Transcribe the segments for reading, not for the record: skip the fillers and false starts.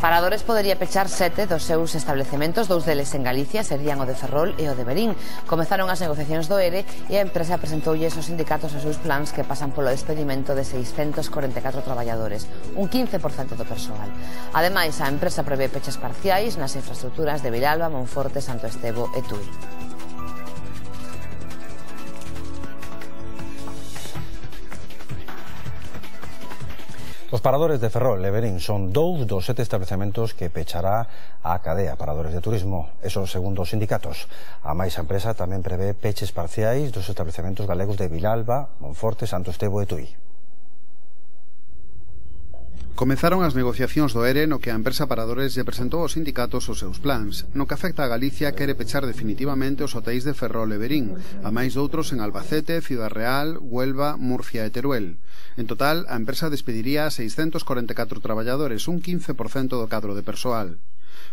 Paradores podería pechar 7 dos seus establecementos, 2 deles en Galicia, serían o de Ferrol e o de Verín. Comezaron as negociacións do ERE e a empresa presentoulle aos sindicatos os seus plans que pasan polo despedimento de 644 traballadores, un 15% do persoal. Ademais, a empresa prevé pechas parciais nas infraestructuras de Vilalba, Monforte, Santo Estevo e Tui. Os paradores de Ferrol e Verín son 2 dos 7 establecementos que pechará a cadea Paradores de Turismo, eso segundo os sindicatos. A máis a empresa tamén prevé peches parciais dos establecementos galegos de Vilalba, Monforte, Santo Estevo e Tui. Comezaron as negociacións do ERE no que a empresa Paradores lle presentou aos sindicatos os seus plans. No que afecta a Galicia, quere pechar definitivamente os hotéis de Ferrol e Verín, a máis doutros en Albacete, Ciudad Real, Huelva, Murcia e Teruel. En total, a empresa despediría a 644 traballadores, un 15% do cadro de persoal.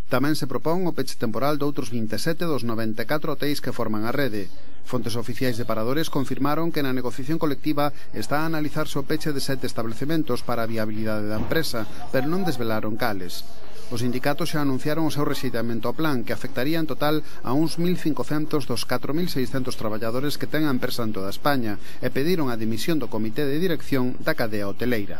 Tamén se propón o peche temporal doutros 27 dos 94 hotéis que forman a rede. Fontes oficiais de Paradores confirmaron que na negociación colectiva está a analizarse o peche de 7 establecementos para a viabilidade da empresa, pero non desvelaron cales. Os sindicatos xa anunciaron o seu rexeitamento ao plan, que afectaría en total a uns 1.500 dos 4.600 traballadores que ten a empresa en toda España, e pediron a dimisión do comité de dirección da cadea hoteleira.